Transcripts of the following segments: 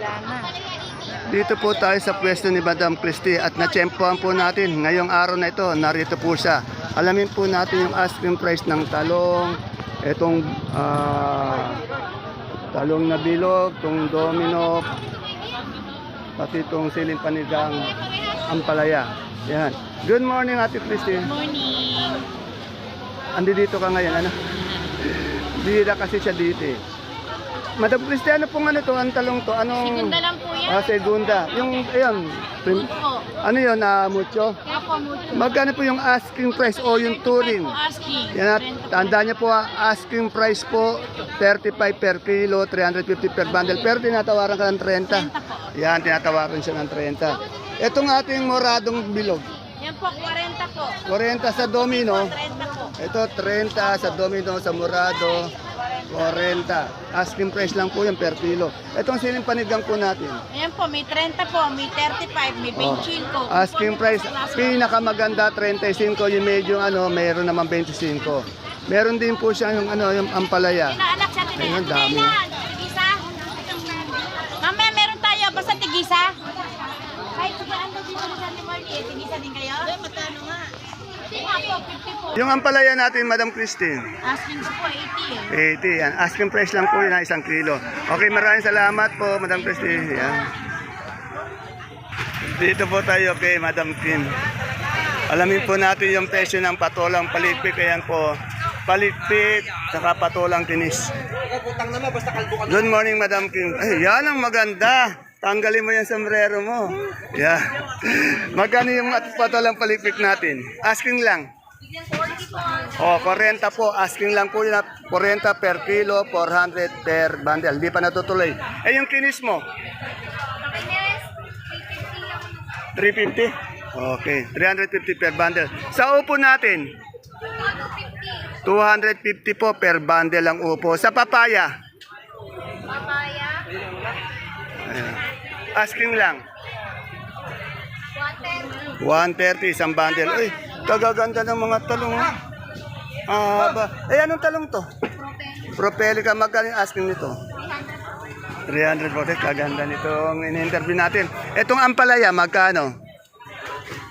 wala na. Dito po tayo sa pwesto ni Madam Christie at natsyempohan po natin ngayong araw na ito, narito po siya. Alamin po natin yung asking price ng talong, itong talong na bilog, itong domino, pati itong siling panigang ampalaya. Yan. Good morning, Ate Christie. Good morning. Andi dito ka ngayon, ano? Bida kasi siya dito eh. Madam Christie, ano pong ano to? Ang talong to? Anong... Segunda lang po yan. Segunda. Yung, ayun. Po. Ano yun, mucho? Kaya po, mucho. Magkano po yung asking price o yung touring? Po asking. Yan at tandaan niyo po, asking price po 35 per kilo, 350 per bundle. Pero tinatawaran ka ng 30. 30 po. Yan, tinatawaran siya ng 30. Itong ating moradong bilog. Yan po, 40 po. 40 sa domino. 30 po. Ito 30 sa domino, sa morado. 40. Asking price lang po yan per kilo. Itong siling panigang po natin. Ayan po, may 30 po, may 35, may 25. Asking price, pinakamaganda 35, yung medyo mayroon naman 25. Meron din po siya yung yung ampalaya. Inaanak siya, tinay. Ayun, dami. Tigisa. Mamaya meron tayo, basta tigisa. Kahit saan daw dito sa ni Marnie, tigisa din kayo? Matano nga. Po, 50 po. Yung ampalaya natin, Madam Christine. Asking po, 80 eh. 80 yan. Asking price lang po yun na 1 kilo. Okay, maraming salamat po, Madam Christine. Yan. Dito po tayo kay Madam Kim. Alamin po natin yung presyo ng patolang palikpik. Ayan po, palikpik, saka patolang tinis. Good morning, Madam Kim. Ay, yan ang maganda. Tanggalin mo yung sombrero mo. Yeah. Magkano yung patolang palikpik natin? Asking lang. Oh, 40 po. Asking lang po yun. 40 per kilo, 400 per bundle. Hindi pa natutuloy. Eh, yung kinis mo? 350? Okay. 350 per bundle. Sa upo natin? 250 po per bundle ang upo. Sa papaya? Ayan. Asking lang. 130 isang bundle. Uy, kagaganda ng mga talong. Anong talong to? Propelica. Magkano yung asking nito? 300 po. Kaganda nitong in-interview natin. Itong ampalaya, magkano?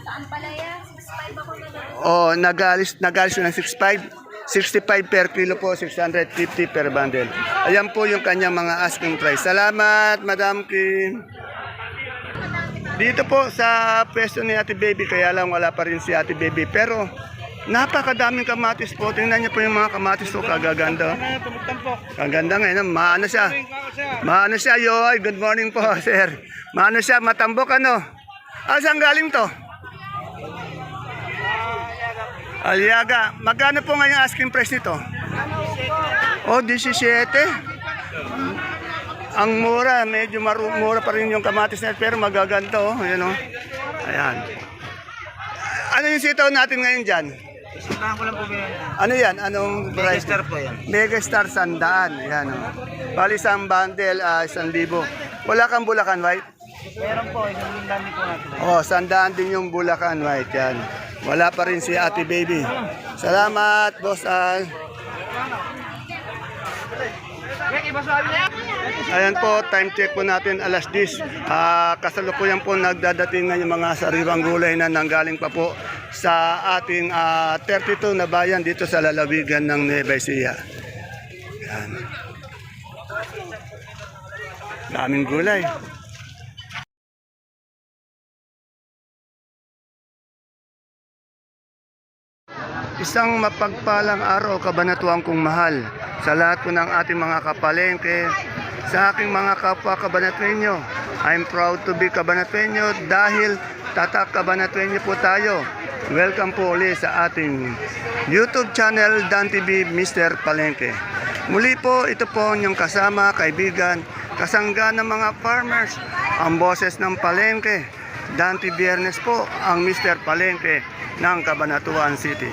Ampalaya, 65 ako na. Oh, nagalis yun ng 65. 65 per kilo po, 650 per bundle. Ayan po yung kanyang mga asking price. Salamat, Madam Kim. Dito po sa pwesto ni Ate Baby, kaya lang wala pa rin si Ate Baby. Pero napakadaming kamatis po. Tingnan niyo po yung mga kamatis po, kagaganda. Kaganda ngayon, maano siya. Maano siya, yoy. Good morning po, sir. Maano siya, matambok ano. Saan galing to? Aliaga. Magkano po ngayon asking price nito? Oh, 17. Ang mura, medyo mura pa rin yung kamatis na pero magaganda oh. Ayan oh. Ayan. Ano yung sitaw natin ngayon dyan? Samahan ko lang po yan. Ano yan? Anong price? Megastar po yan. Megastar 100. Ayan oh. Bali isang bundle, 1,000. Wala kang Bulacan White? Meron po, yung dami po natin. Oh, 100 din yung Bulacan White yan. Wala pa rin si Ate Baby. Salamat, Boss Al. Ayan po, time check po natin alas 10. Kasalukuyan po nagdadating ng mga sariwang gulay na nanggaling pa po sa ating 32 na bayan dito sa lalawigan ng Nueva Ecija. Ayan. Daming gulay. Isang mapagpalang araw, kabanatuan kong mahal, sa lahat po ng ating mga kapalengke, sa aking mga kapwa kabanatuenyo. I'm proud to be kabanatuenyo dahil tatak kabanatuenyo po tayo. Welcome po ulit sa ating YouTube channel, Dan TV Mr. Palengke. Muli po, ito po yung kasama, kaibigan, kasangga ng mga farmers, ang boses ng palengke. Dante Biernes po ang Mr. Palengke ng Cabanatuan City.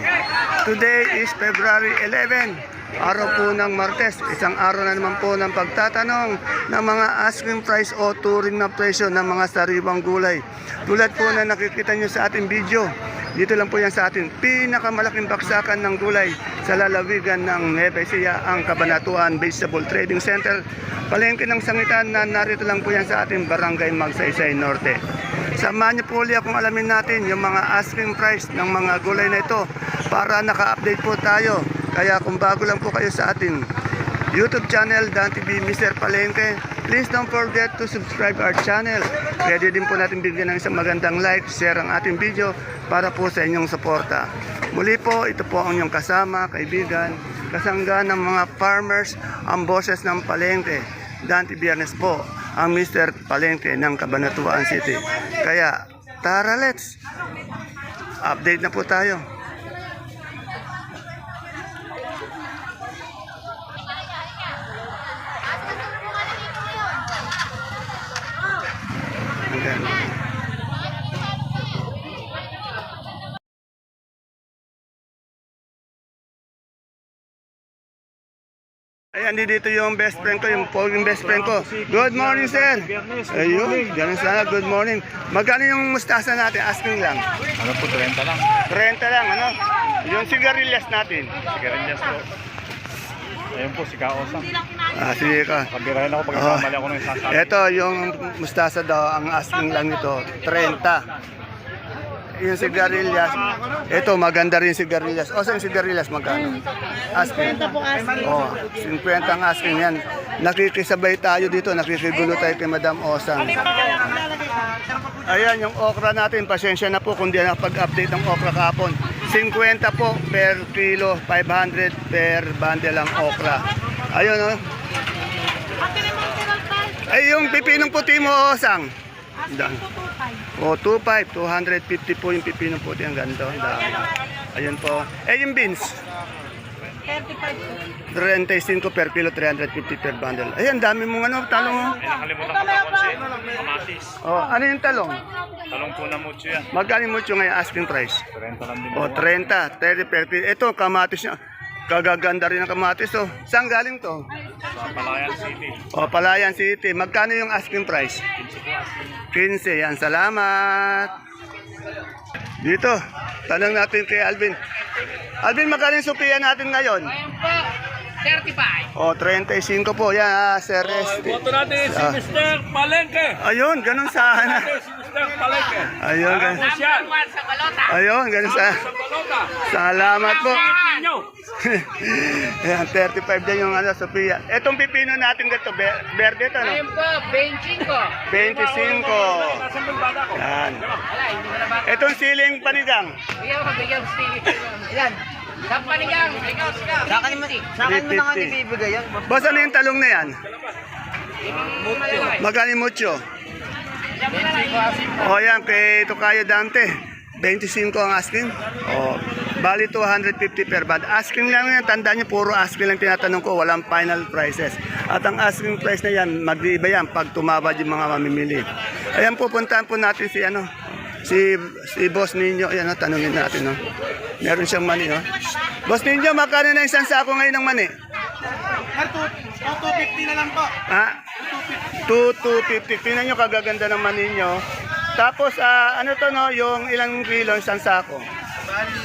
Today is February 11, araw po ng Martes. Isang araw na naman po ng pagtatanong ng mga asking price o touring na presyo ng mga sariwang gulay. Tulad po na nakikita nyo sa ating video, Dito lang po yan sa atin. Pinakamalaking baksakan ng gulay sa lalawigan ng Nueva Ecija, ang Cabanatuan Vegetable Trading Center. Palengke ng sangitan na narito lang po yan sa ating Barangay Magsaysay Norte. Samahan niyo po ulit akong alamin natin yung mga asking price ng mga gulay na ito para naka-update po tayo. Kaya kung bago lang po kayo sa ating YouTube channel, Dan TV Mr. Palengke, please don't forget to subscribe our channel. Pwede din po natin bigyan ng isang magandang like, share ang ating video para po sa inyong suporta. Muli po, ito po ang inyong kasama, kaibigan, kasangga ng mga farmers, ang boses ng Palengke. Dante Biernes po, ang Mr. Palengke ng Cabanatuan City. Kaya, tara let's! Update na po tayo. Ayan. Ayan, dito yung best friend ko, yung poging best friend ko. Good morning, sir. Ayun, ganun sana, good morning. Magkano yung mustasa natin? Asking lang. Ano po, 30 lang. 30 lang, ano? Yung sigarilyas natin. Sigarilyas po. Ayun po, si Kaosang. Ah, sige ka. Kabirahin ako pag nagkamali ako ng isang sabi. Ito, yung mustasa daw, ang asking lang nito, 30. Yung sigarilyas, ito, maganda rin sigarilyas. O, sa sigarilyas, magkano? Asking. 50 po asking. Oh, 50 ang asking yan. Nakikisabay tayo dito, nakikigulo tayo kay Madam Osang. Ayan, yung okra natin, pasensya na po kung di nakapag-update ng okra kahapon. 50 po per kilo, 500 per bundle ang okra. Ayun, oh. Ay, yung pipinong puti mo, Osang. Asking po 25. O, 2.5, 250 po yung pipinong puti. Ang ganda, ang dami. Ayun po. Eh, yung beans. 35 po. 35 per kilo, 350 per bundle. Ayan, dami mong ano, talong. Oh. Nakalimutan ko na konsi. Kamatis. Oh, ano yung talong? Talong po na mucho yan. Magkano yung mucho ngayon asking price? 30 lang din O, 30, 30 per kilo. Ito, kamatis niya. Kagaganda rin ang kamatis, oh. Saan galing to? Sa Palayan City. O, Palayan City. Magkano yung asking price? 15. Yan, salamat. Dito, tanong natin kay Alvin. Alvin, magkano yung supiya natin ngayon? Ayun po, 35. O, 35 po. Yan, Sir Este. Boto natin si Mr. Palengke. Ayun, ganun sana. Si Mr. Palengke. Ayun, ganun. Number 1 sa balota. Ayun, ganun sana. Sa balota. Salamat po. Inyo. Ayan, 35 din yung ano, Sophia. Etong pipino natin dito, verde ito, no? Ayun po, 25. 25. Nasaan yung bata ko? Yan. Wala, hindi mo na ba? Etong siling panigang, Bigyan si... Ilan? Sa panigang, ikaw, sigaw. Sa akin mo na 350. ibibigay yan. Boss, ano yung talong na yan? Magkano yung mucho? O yan, kay Tokayo Dante. 25 ang asking. O, bali 250 per band. Asking lang yan, tandaan nyo, puro asking lang tinatanong ko, walang final prices. At ang asking price na yan, mag-iiba yan pag tumabad yung mga mamimili. Ayan, pupuntahan po natin si ano, si Boss Ninyo. Ayan, no, tanungin natin, no. Meron siyang mani, no. Boss Ninyo, magkano na isang sako ngayon ng mani? 250 na lang po. Ha? 250. Tingnan nyo kagaganda ng mani nyo. Tapos, ano to, no, yung ilang kilo, isang sako? Bali,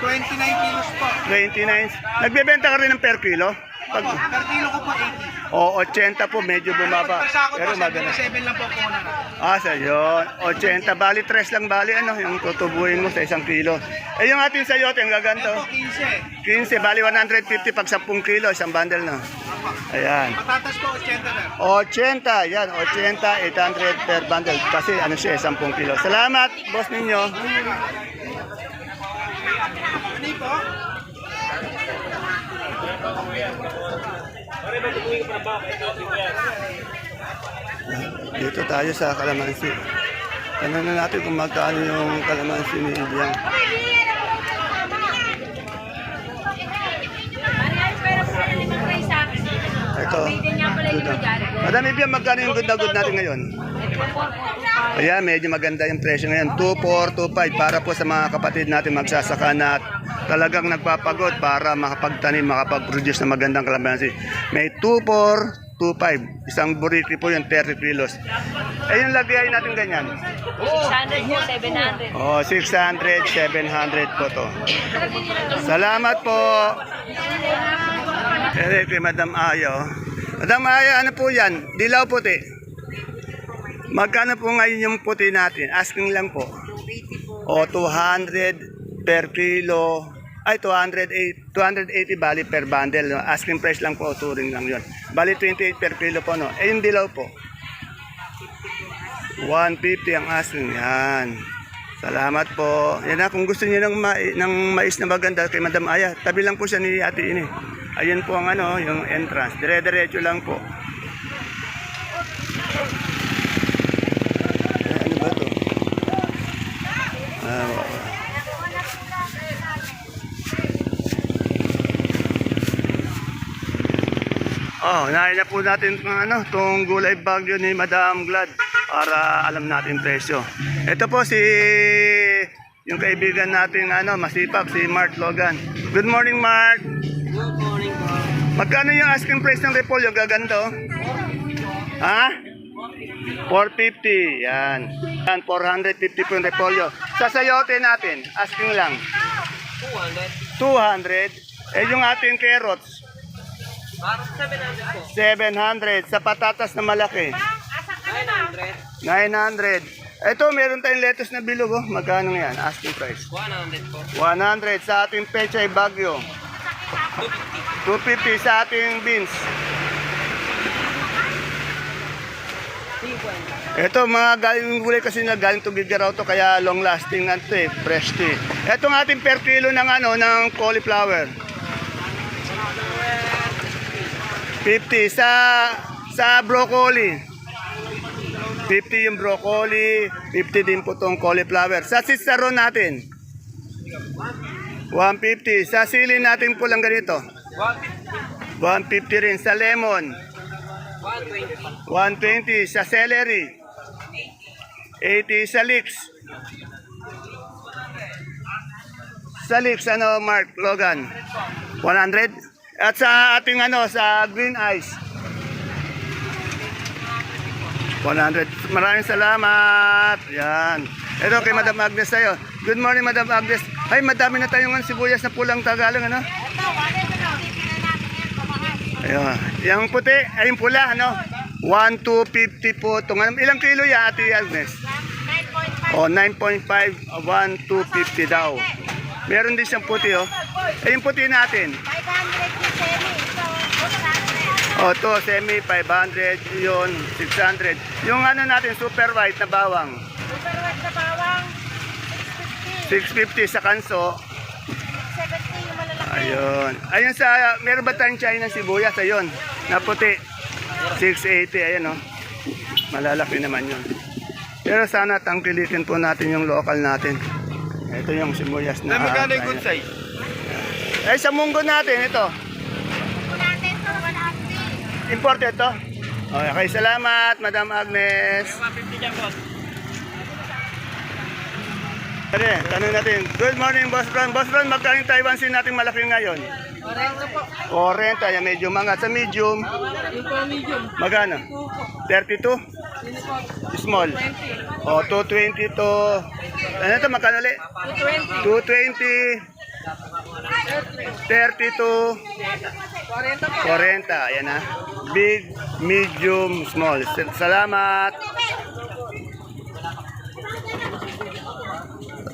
29 kilos po. 29. Nagbebenta ka rin ng per kilo? Pag, Per kilo ko po 80. o 80 po, medyo bumaba. Per sako Pero po, maganda. 7 lang po po na. Sa yun. 80. Bali, 3 lang bali, ano, yung tutubuhin mo sa isang kilo. Eh, yung ating sayote, ang gaganto. Po 15. 15, bali 150 pag 10 kilo, isang bundle, no? Ayan. Patatas po 80 na. 80, yan, 80, 800 per bundle. Kasi ano siya, 10 kilo. Salamat, boss ninyo. Hindi po. Dito tayo sa kalamansi. Tanong na natin kung magkano yung kalamansi ni Indian. Ito. Madam Ibiang, magkano yung good na good natin ngayon? Ayan, medyo maganda yung presyo ngayon. 2,425 para po sa mga kapatid natin magsasaka na talagang nagpapagod para makapagtanim, makapag-produce ng magandang kalamansi. May 2,4 2.5. Isang buriki po yung 30 kilos. Eh, yung lagay natin ganyan. 600 po, 700. Oh, 600, 700 po to. Salamat po. Ere kay Madam Ayo. Madam Ayo, ano po yan? Dilaw puti. Magkano po ngayon yung puti natin? Asking lang po. O, 200 per kilo. Ay, 280 bali per bundle. No? Asking price lang po, touring lang yun. Bali 28 per kilo po, no? Eh, yung dilaw po. 150 ang asking. Yan. Salamat po. Yan na, kung gusto niyo ng mais na maganda kay Madam Aya, tabi lang po siya ni Ate Ini. Ayun po ang ano, yung entrance. Dire-diretso lang po. Ano ba to? Nahin na po natin itong gulay bagyo ni Madam Glad para alam natin presyo. Ito po yung kaibigan natin masipag, si Mark Logan. Good morning, Mark. Good morning po. Magkano yung asking price ng repolyo? Gaganda, oh. Ha? 450. Yan. Yan, 450 po yung repolyo. Sa sayote natin, asking lang. 200. Eh, yung ating carrots, Parang 700 po. 700. Sa patatas na malaki, 900. 900. Ito, meron tayong lettuce na bilog, oh. Magkano yan? Asking price. 100 po. 100 sa ating pechay bagyo. 250 sa ating beans. Ito, mga galing gulay kasi na galing to Bigaraw to, kaya long lasting na ito, fresh tea. Ito ng ating per kilo ng cauliflower. 50 sa broccoli. 50 yung broccoli, 50 din po tong cauliflower. Sa sitsaron natin, 150. Sa sili natin pulang ganito, 150 rin. Sa lemon, 120. Sa celery, 80. Sa leeks. Sa leeks, Mark Logan? 100. At sa ating sa green ice, 100. Maraming salamat. Yan. Ito kay Madam Agnes tayo. Good morning, Madam Agnes. Ay, madami na tayong sibuyas na pulang Tagalog, Ayun. Yung puti, ay yung pula, 1,250 po. Ilang kilo yan, Ate Agnes? 9.5. 9.5, 1,250 daw. Meron din siyang puti, Eh, yung puti natin? 500 to semi. 500, yun, 600. Yung natin, super white na bawang? Super white na bawang, 650 sa kanso. 70 yung malalaki. Ayun. Ayun meron ba tayong China sibuyas? Ayun, na puti. 680, ayun, Malalaki naman yun. Pero sana tangkilikin po natin yung local natin. Ito yung sibuyas na. Magkano yung good size? Ay, sa munggo natin, ito. Natin to 150. Imported to? Okay, salamat, Madam Agnes. 150 dyan po. Pare, tanong natin. Good morning, Boss Ron. Boss Ron, magkano yung Taiwan sin natin malaki ngayon? 40 po. 40, yan medyo mga. Sa medium, Yung po medium. magkano? 32? Small. 220 to. Ano ito, magkano ulit? 220. 32. 40, ayan na. Big, medium, small. Salamat.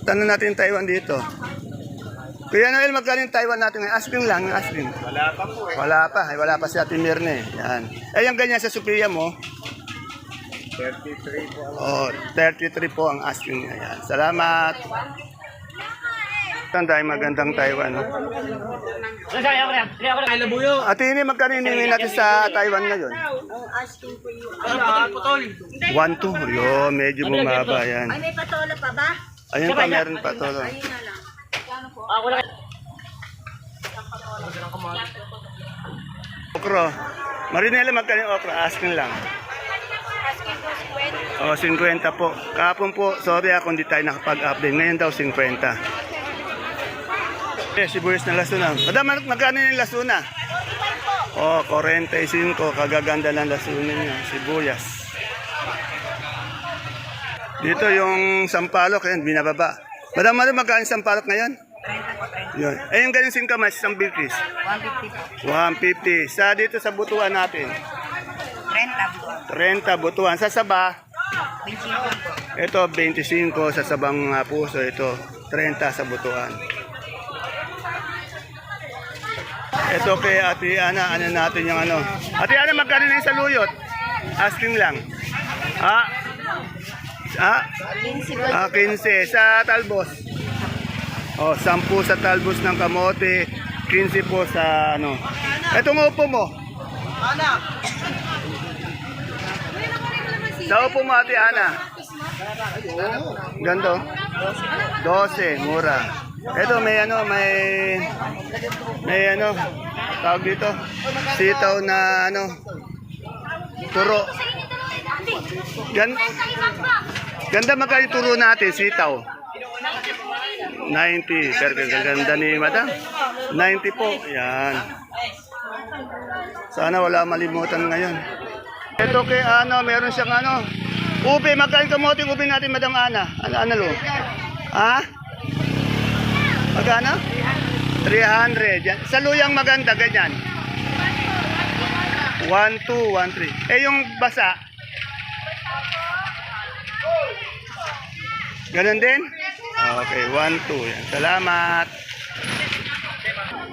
Tanong natin Taiwan dito. Kuya Noel, magkano yung Taiwan natin? Asking lang, asking. Wala pa po Wala pa si Ate Mirne. Yan. Eh, yung ganyan sa Sophia mo? 33 po. 33 po ang asking niya. Yan. Salamat. Tandaan magandang Taiwan. Ate ini, magkano hinihingi natin sa Taiwan ngayon? Putol. 1-2. Yo, medyo bumaba yan. Ay, may patola pa ba? Ayun pa, meron pa to. Ayun na lang. Okro. Marinela, magkano yung okro? Asking lang. Asking ko 50 50. po. Kahapon po, sorry ako hindi tayo nakapag-update. Ngayon daw 50. Sibuyas na lasuna. Madam, magkano yung lasuna? 45 po. Oh, 45, kagaganda ng lasunin niya, sibuyas. Dito yung sampalok, yan, binababa. Madam, magkano yung sampalok ngayon? 30 po, 30. Yun. Eh, yung ganyan singkamas, isang bilkis. 150 po. 150. Sa dito sa butuan natin. 30 po. 30 butuan. Sa saba, 25 po. ito 25 sa sabang puso. Ito 30 sa butuan. Ito kay Ate Ana, ano natin yung ano. Ate Ana, magkano na yung saluyot? Asking lang. Ah? Ah? 15. Sa talbos? Oh, 10 sa talbos ng kamote, 15 po sa ano. Etong upo mo? Sa upo mo, Ate Ana? Gando? 12, mura. Ito may ano, may ano, tawag dito, sitaw na ano, turo. Ganda magkano yung turo natin, sitaw? 90, pero ganda ni madam. 90 po, yan. Sana wala malimutan ngayon. Ito kay ano, meron siyang ano, ube, magkano kamote ube natin, Madam Ana? Ano lo? Ha? Magkano? 300. Yan. Sa luyang maganda, ganyan. 1, 2, 1, 3. Eh, yung basa? Ganon din? Okay, 1, 2. Yan. Salamat.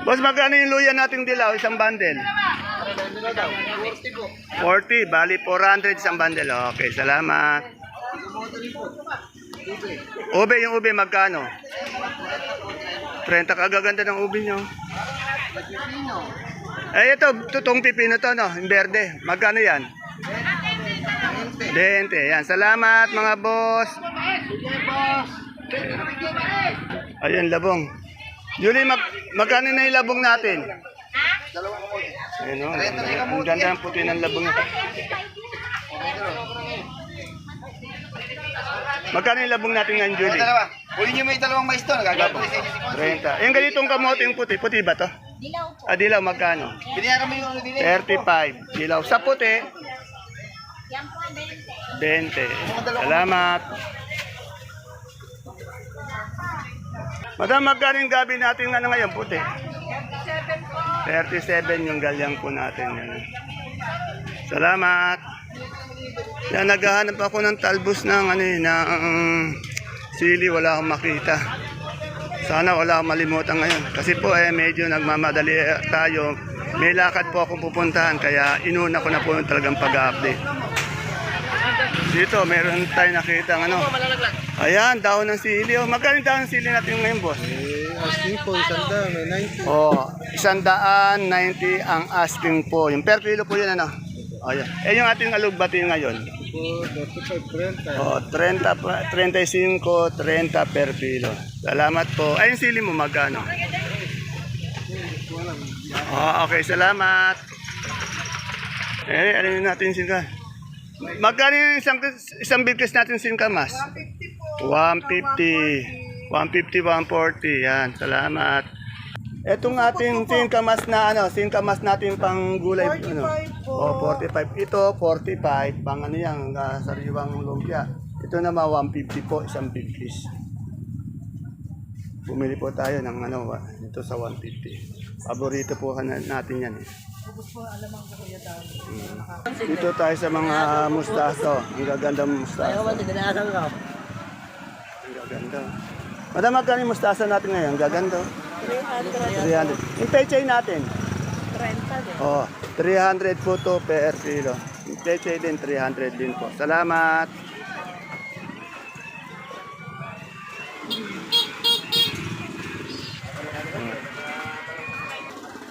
Boss, magkano yung luya nating dilaw? Isang bundle? 40. Bali, 400 isang bundle. Okay, salamat. Ube, yung ube magkano? 30, kagaganda ng ube nyo. Eh, ito, tutong pipino to, no? Yung verde. Magkano yan? 20. Yan, salamat mga boss. Ayun, labong. Julie, magkano na yung labong natin? Ayun, oh, ang ganda ng puti ng labong niya. Magkano yung labong natin ngayon, Julie? Huli niyo may dalawang mais doon. Gagawin sa inyo. 30. Yung ganitong kamote yung puti. Puti ba to? Dilaw po. Ah, dilaw, magkano? Binayaran mo yung ano din 35. Dilaw. Sa puti, Yan po, 20. 20. Salamat. Madam, magkano yung gabi natin ano ngayon, puti? 37 yung galyang po natin. Yan. Salamat. Yan, naghahanap ako ng talbos ng ano ng sili, wala akong makita. Sana wala akong malimutan ngayon. Kasi po medyo nagmamadali tayo. May lakad po akong pupuntahan kaya inuna ko na po yung talagang pag-update. Dito, meron tayo nakita ano. Ayan, dahon ng sili. Oh, magkano yung dahon ng sili natin ngayon, boss? Asking po, isanda, may 90. Oh, 190 ang asking po. Yung per kilo po yun, ano? Oh, yan. Eh, yung ating alugbati ngayon? Po, 35, 30. Oh, 30, 35, 30 per kilo. Salamat po. Ay, yung sili mo, magkano? Oh, okay, salamat. Eh, ano yun natin singka? Magkano yung isang bigkis natin singkamas? 150. 150, 140. Yan, salamat. Etong ating singkamas na ano, singkamas natin pang gulay. 45 ano? Oh, 45. Ito, 45. Pang ano yan, sariwang lumpia. Ito naman, 150 po, isang bigkis. Bumili po tayo ng ano, ito sa 150. Paborito po natin yan eh. Dito tayo sa mga mustaso. Ang gaganda ng mustaso. Ang gaganda. Madam, magkano yung mustasa natin ngayon? Ang gaganda. 300. Yung pechay natin? 30 din. Oh, 300 po to per kilo. Yung pechay din, 300 din po. Salamat.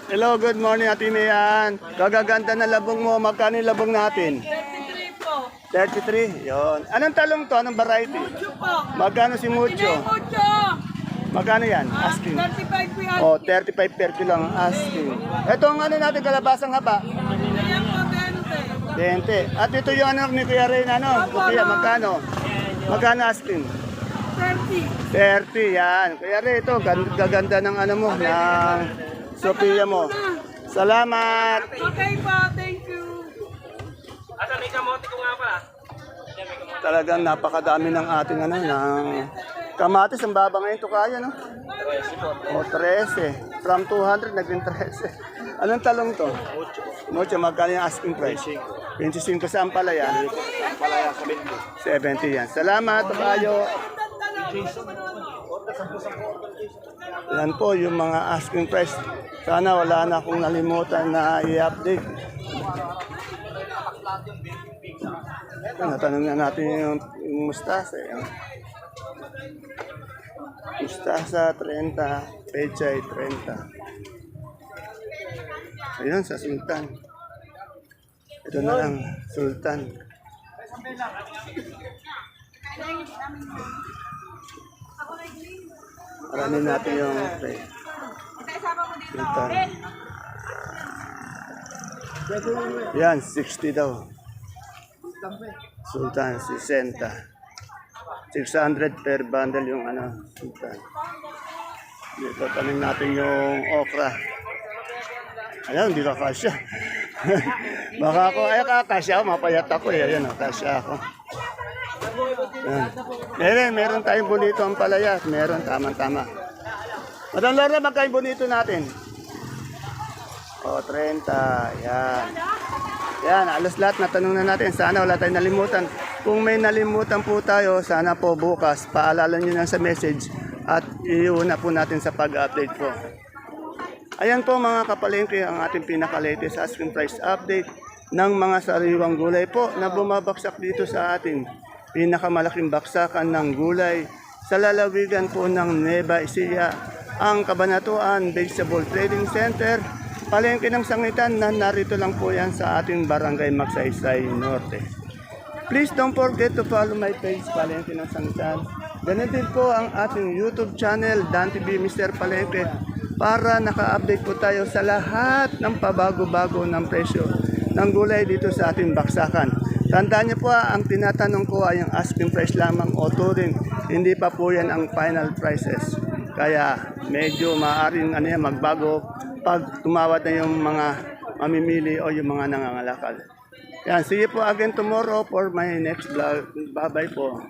Hello, good morning, Ate Mayan. Gagaganda na labong mo. Magkano yung labong natin? 33 po. 33? Yon. Anong talong to? Anong variety? Mucho po. Magkano si Mucho? Mucho. Magkano yan? Asking. 35 po yan. Oh, 35 per kilo ang asking. Ito ang ano natin, kalabasang haba. Ayan po, 20. 20. At ito yung ano ni Kuya Ray, ano? Kuya, magkano? Magkano asking? 30. 30, yan. Kuya Ray, ito, gaganda ng ano mo, ng Sophia mo. Salamat! Okay po, thank you. Talagang napakadami ng ating ano, ng kamatis. Ang baba ngayon ito kaya, no? O, 13. From 200, naging 13. Anong talong to? Mucho. Magkano yung asking price? 25 sa Ampalaya. Ampalaya, 70 yan. Salamat, kayo. Yan po yung mga asking price. Sana wala na akong nalimutan na i-update. Natanong na natin yung mustasa. Mustasa 30, pechay 30. Ayun, sa Sultan. Ito na lang, Sultan. Aramin natin yung Sultan. Yan, 60 daw. Sultan, 60. 600 per bundle yung ano, Sultan. Dito tanin natin yung okra. Ayan, hindi ka kasya. Baka ako, ay kakasya ako, mapayat ako eh. Ayan, kasya ako. Ayan. Meron tayong bonito ang palaya. Meron, tama-tama. Madam Laura, magkain bonito natin. O, 30. Yan. Yan, alas lahat natanong na natin. Sana wala tayong nalimutan. Kung may nalimutan po tayo, sana po bukas, paalala nyo lang sa message at iuna po natin sa pag-update po. Ayan po mga kapalengke ang ating pinaka-latest asking price update ng mga sariwang gulay po na bumabaksak dito sa ating pinakamalaking baksakan ng gulay sa lalawigan po ng Nueva Ecija, ang Cabanatuan Vegetable Trading Center, palengke ng sangitan na narito lang po yan sa ating barangay Magsaysay Norte. Please don't forget to follow my page, Palengke ng Sangitan. Ganun din po ang ating YouTube channel, Dan TV Mr. Palengke, para naka-update po tayo sa lahat ng pabago-bago ng presyo ng gulay dito sa ating baksakan. Tandaan niyo po, ang tinatanong ko ay yung asking price lamang o turing. Hindi pa po yan ang final prices. Kaya medyo maaaring magbago pag tumawad na yung mga mamimili o yung mga nangangalakal. Yan, see you po again tomorrow for my next vlog. Bye-bye po.